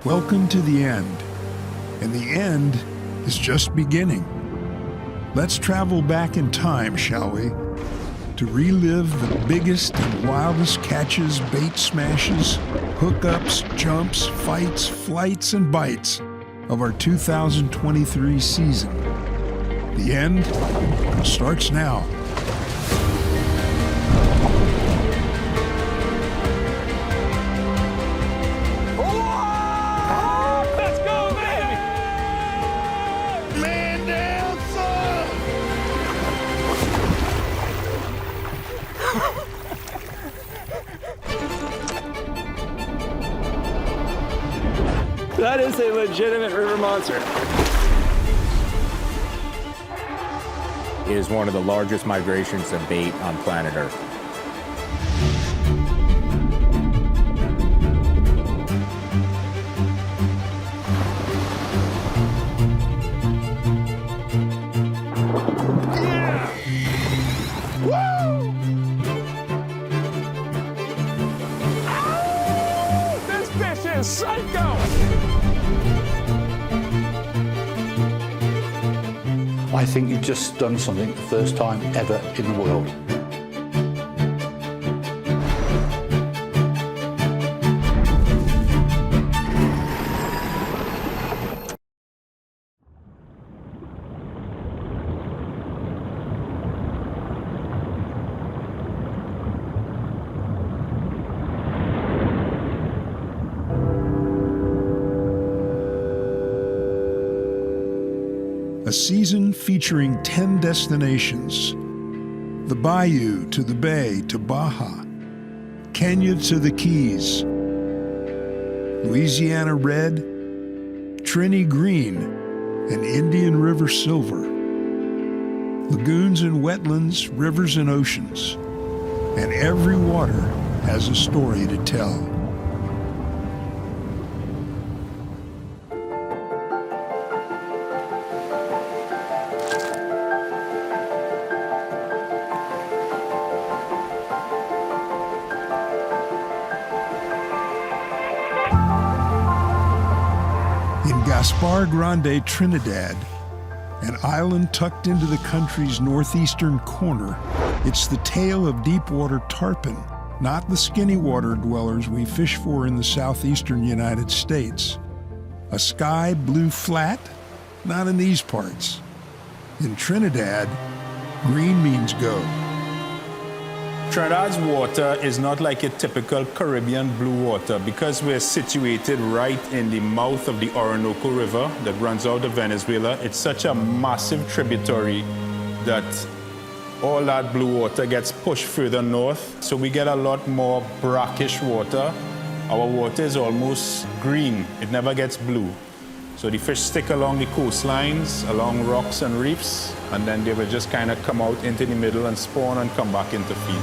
Welcome to the end. And the end is just beginning. Let's travel back in time, shall we? To relive the biggest and wildest catches, bait smashes, hookups, jumps, fights, flights, and bites of our 2023 season. The end starts now. That is a legitimate river monster. It is one of the largest migrations of bait on planet Earth. This fish is psycho! I think you've just done something the first time ever in the world. A season featuring 10 destinations. The Bayou to the Bay to Baja, Kenya to the Keys, Louisiana Red, Trini Green, and Indian River Silver. Lagoons and wetlands, rivers and oceans. And every water has a story to tell. Gaspar Grande, Trinidad, an island tucked into the country's northeastern corner, it's the tale of deepwater tarpon, not the skinny water dwellers we fish for in the southeastern United States. A sky blue flat? Not in these parts. In Trinidad, green means go. Trinidad's water is not like a typical Caribbean blue water because we're situated right in the mouth of the Orinoco River that runs out of Venezuela. It's such a massive tributary that all that blue water gets pushed further north. So we get a lot more brackish water. Our water is almost green. It never gets blue. So the fish stick along the coastlines, along rocks and reefs, and then they will just kind of come out into the middle and spawn and come back into feed.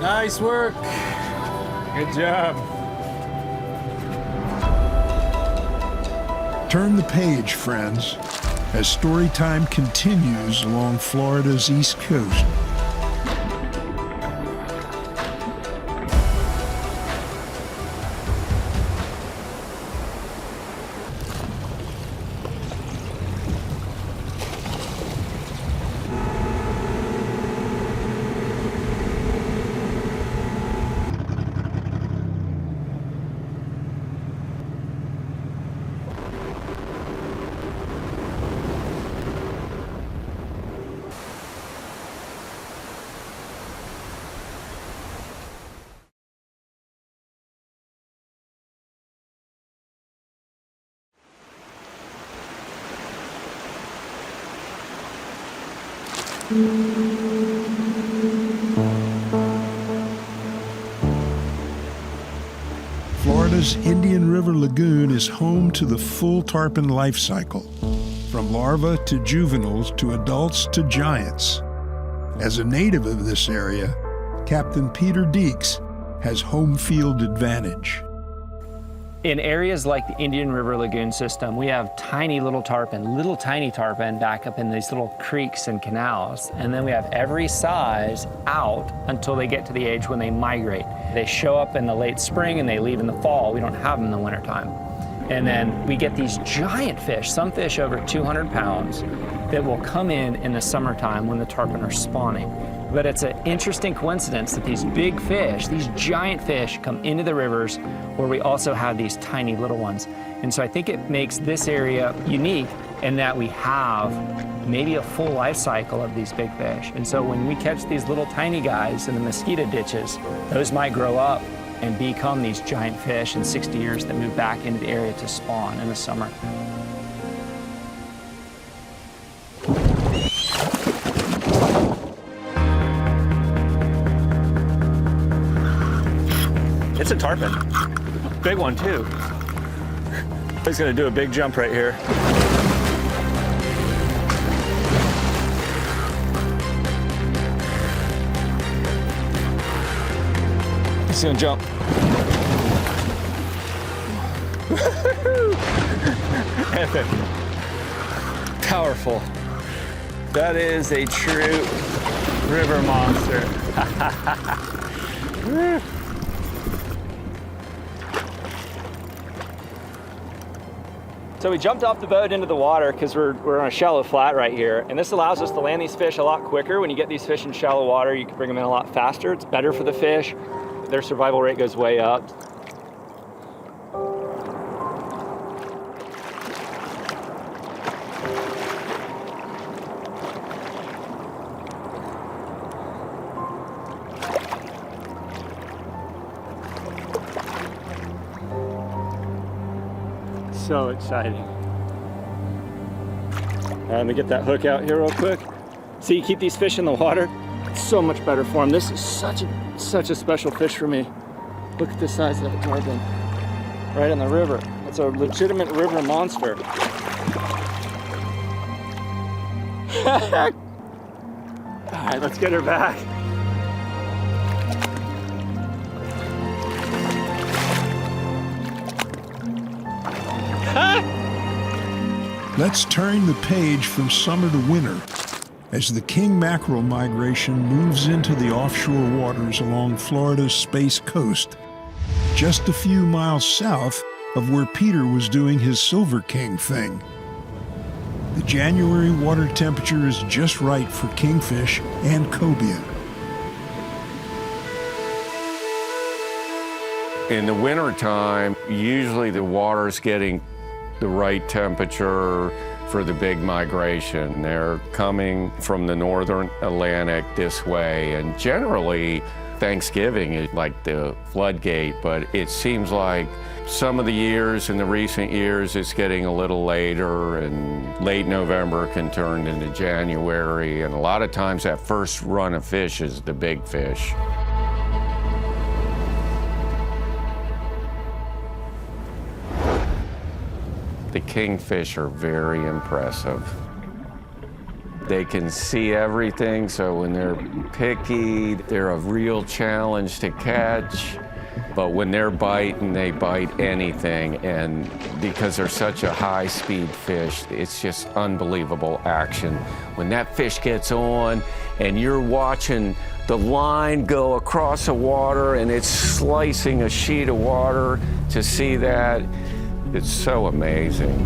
Nice work. Good job. Turn the page, friends, as story time continues along Florida's East Coast. Florida's Indian River Lagoon is home to the full tarpon life cycle, from larvae to juveniles to adults to giants. As a native of this area, Captain Peter Deeks has home field advantage. In areas like the Indian River Lagoon system, we have tiny little tiny tarpon back up in these little creeks and canals. And then we have every size out until they get to the age when they migrate. They show up in the late spring and they leave in the fall. We don't have them in the wintertime. And then we get these giant fish, some fish over 200 pounds, that will come in the summertime when the tarpon are spawning. But it's an interesting coincidence that these big fish, these giant fish, come into the rivers where we also have these tiny little ones. And so I think it makes this area unique in that we have maybe a full life cycle of these big fish. And so when we catch these little tiny guys in the mosquito ditches, those might grow up and become these giant fish in 60 years that move back into the area to spawn in the summer. It's a tarpon. Big one, too. He's gonna do a big jump right here. He's gonna jump. Epic. Powerful. That is a true river monster. So we jumped off the boat into the water because we're on a shallow flat right here. And this allows us to land these fish a lot quicker. When you get these fish in shallow water, you can bring them in a lot faster. It's better for the fish. Their survival rate goes way up. So exciting. Let me get that hook out here real quick. See, you keep these fish in the water, it's so much better for them. This is such a special fish for me. Look at the size of that tarpon. Right in the river. It's a legitimate river monster. All right, let's get her back. Let's turn the page from summer to winter as the king mackerel migration moves into the offshore waters along Florida's Space Coast, just a few miles south of where Peter was doing his Silver King thing. The January water temperature is just right for kingfish and cobia. In the wintertime, usually the water's getting the right temperature for the big migration. They're coming from the northern Atlantic this way, and generally Thanksgiving is like the floodgate, but it seems like some of the years, in the recent years, it's getting a little later, and late November can turn into January, and a lot of times that first run of fish is the big fish. The kingfish are very impressive. They can see everything, so when they're picky, they're a real challenge to catch. But when they're biting, they bite anything. And because they're such a high-speed fish, it's just unbelievable action. When that fish gets on and you're watching the line go across the water and it's slicing a sheet of water, to see that, it's so amazing.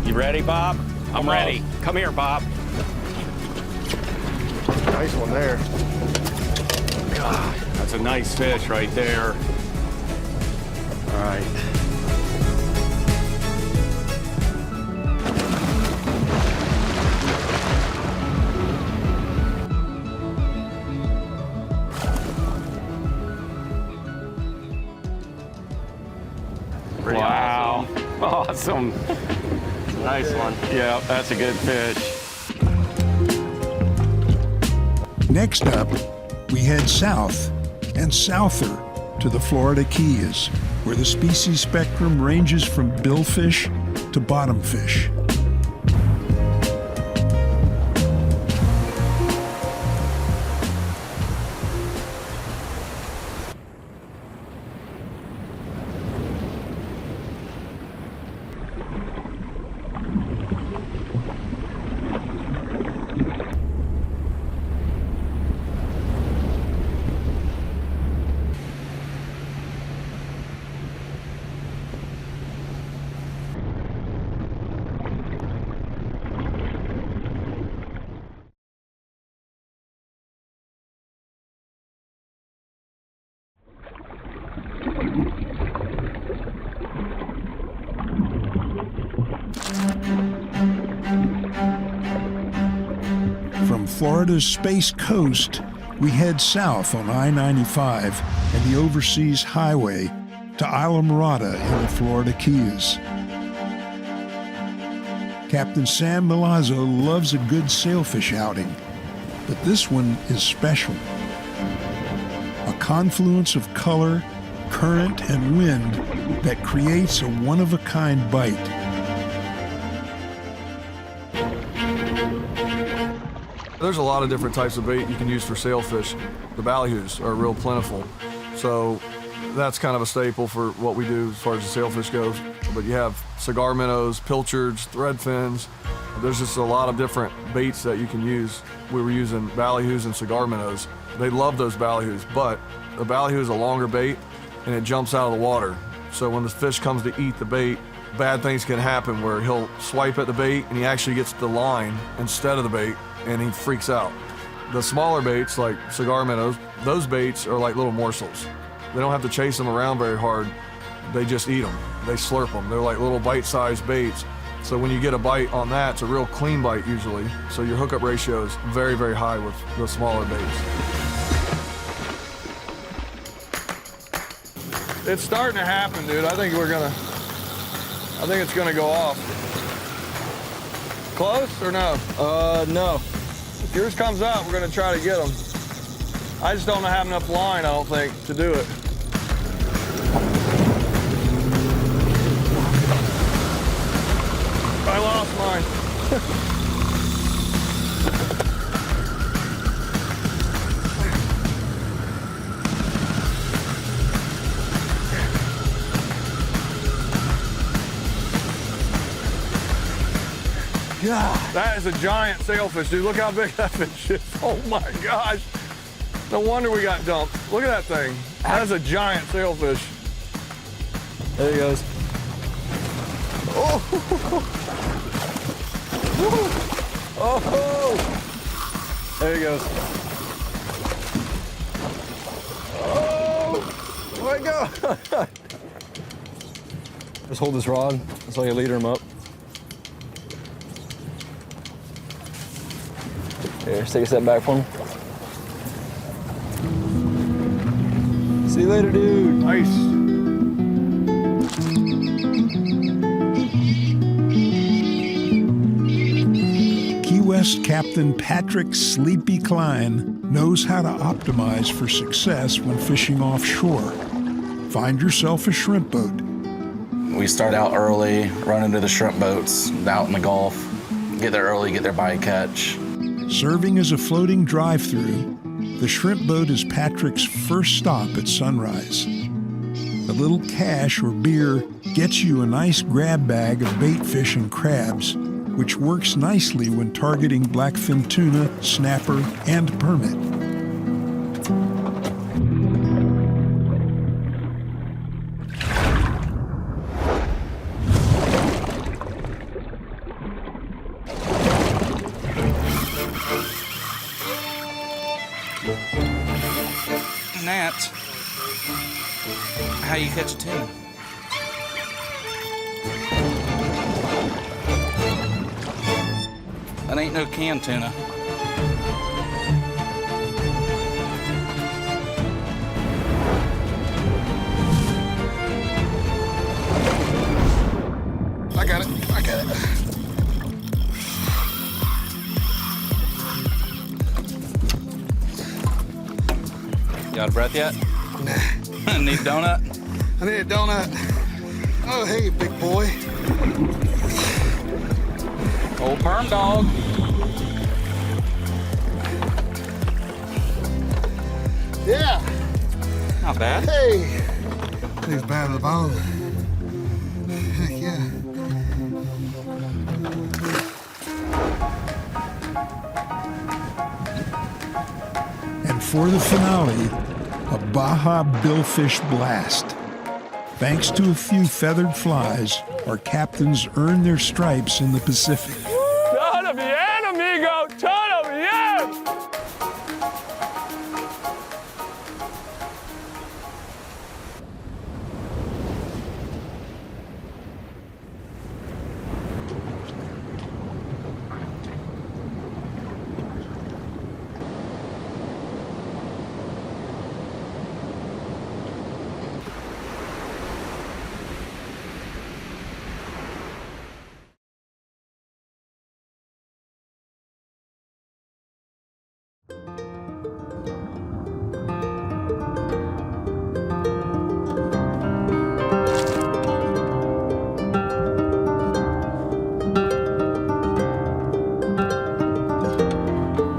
You ready, Bob? I'm ready. Come here, Bob. Nice one there. God, that's a nice fish right there. All right. Wow. Awesome. Nice one. Yeah, that's a good fish. Next up, we head south and souther to the Florida Keys, where the species spectrum ranges from billfish to bottomfish. From Florida's Space Coast, we head south on I-95 and the Overseas Highway to Isla Mirada in the Florida Keys. Captain Sam Milazzo loves a good sailfish outing, but this one is special. A confluence of color, current, and wind that creates a one-of-a-kind bite. There's a lot of different types of bait you can use for sailfish. The ballyhoos are real plentiful, so that's kind of a staple for what we do as far as the sailfish goes. But you have cigar minnows, pilchards, thread fins. There's just a lot of different baits that you can use. We were using ballyhoos and cigar minnows. They love those ballyhoos, but the ballyhoo is a longer bait and it jumps out of the water. So when the fish comes to eat the bait, bad things can happen where he'll swipe at the bait and he actually gets the line instead of the bait, and he freaks out. The smaller baits, like cigar minnows, those baits are like little morsels. They don't have to chase them around very hard. They just eat them. They slurp them. They're like little bite-sized baits. So when you get a bite on that, it's a real clean bite usually. So your hookup ratio is very, very high with the smaller baits. It's starting to happen, dude. I think it's gonna go off. Close or no? No. If yours comes out, we're gonna try to get them. I just don't have enough line, I don't think, to do it. I lost mine. God, that is a giant sailfish, dude. Look how big that fish is. Oh my gosh. No wonder we got dumped. Look at that thing. That is a giant sailfish. There he goes. Oh. Oh. There he goes. Oh my God. Just hold this rod. That's how you leader him up. Here, take a step back for me. See you later, dude. Nice. Key West Captain Patrick Sleepy Klein knows how to optimize for success when fishing offshore. Find yourself a shrimp boat. We start out early, run into the shrimp boats out in the Gulf, get there early, get their bycatch. Serving as a floating drive-through, the shrimp boat is Patrick's first stop at sunrise. A little cash or beer gets you a nice grab bag of bait fish and crabs, which works nicely when targeting blackfin tuna, snapper, and permit. That's how you catch a tuna. That ain't no canned tuna. I got it. You out of breath yet? Nah. Need a donut? I need a donut. Oh, hey, big boy. Old perm dog. Yeah. Not bad. Hey. He's bad at the bone. Heck yeah. And for the finale, a Baja billfish blast. Thanks to a few feathered flies, our captains earned their stripes in the Pacific. Todo bien, amigo. Todo bien.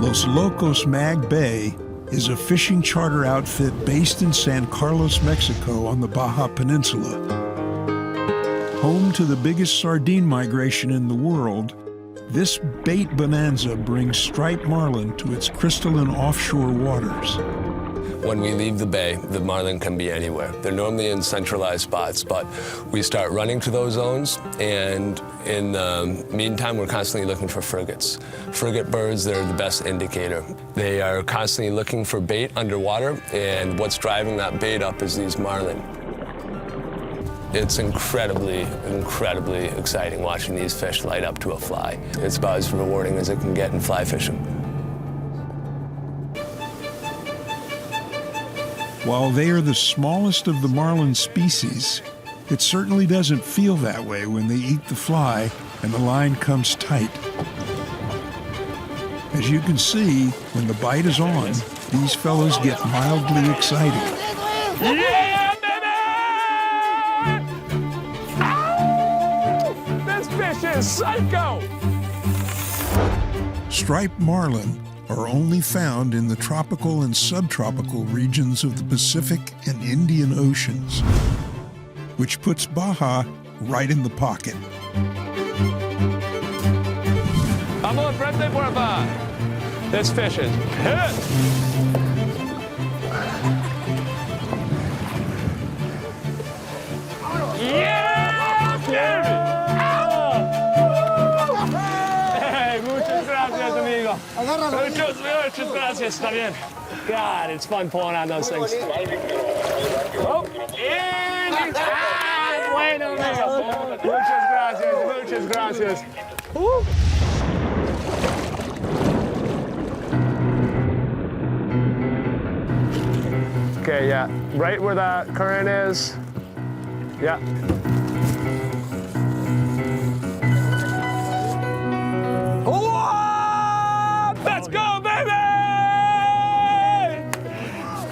Los Locos Mag Bay is a fishing charter outfit based in San Carlos, Mexico on the Baja Peninsula. Home to the biggest sardine migration in the world, this bait bonanza brings striped marlin to its crystalline offshore waters. When we leave the bay, the marlin can be anywhere. They're normally in centralized spots, but we start running to those zones, and in the meantime, we're constantly looking for frigates. Frigate birds, they're the best indicator. They are constantly looking for bait underwater, and what's driving that bait up is these marlin. It's incredibly, incredibly exciting watching these fish light up to a fly. It's about as rewarding as it can get in fly fishing. While they are the smallest of the marlin species, it certainly doesn't feel that way when they eat the fly and the line comes tight. As you can see, when the bite is on, these fellows get mildly excited. Yeah, baby! Ow! This fish is psycho! Striped marlin are only found in the tropical and subtropical regions of the Pacific and Indian Oceans, which puts Baja right in the pocket. Vamos frente por acá. This fish is pissed. Yeah, baby! Hey, muchas gracias, amigo. Muchas gracias, está bien. God, it's fun pulling on those things. Oh, and bueno, amigo. Muchas gracias. Woo. Okay, yeah, right where that current is. Yeah. Whoa! Let's go, baby!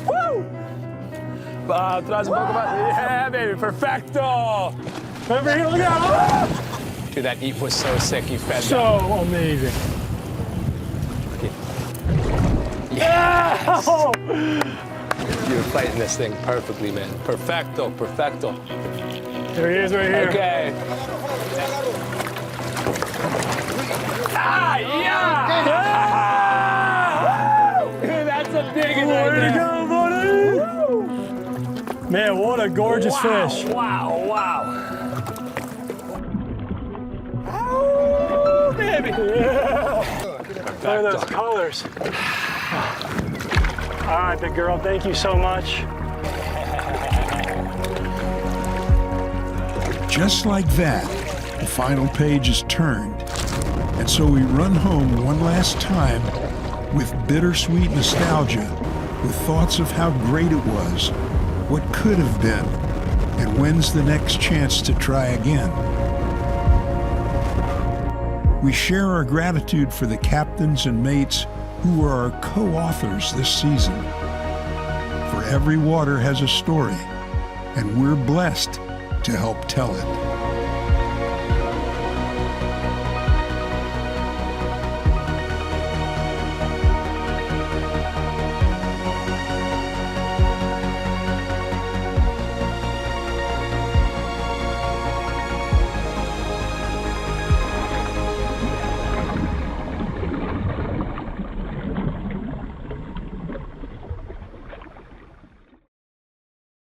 Woo! Atrás un poco más. Yeah, baby, perfecto. Over here, look out! Dude, that eat was so sick. You fed so that. amazing. Yeah! You're fighting this thing perfectly, man. Perfecto, perfecto. There he is right here. Okay. Ah, yeah! Yeah! That's a big one right there. Way to go, buddy! Man, what a gorgeous fish. Wow, wow. Oh, baby. Yeah. Look at those colors. All right, big girl, thank you so much. Just like that, the final page is turned, and so we run home one last time with bittersweet nostalgia, with thoughts of how great it was, what could have been, and when's the next chance to try again. We share our gratitude for the captains and mates who were our co-authors this season. For every water has a story, and we're blessed to help tell it.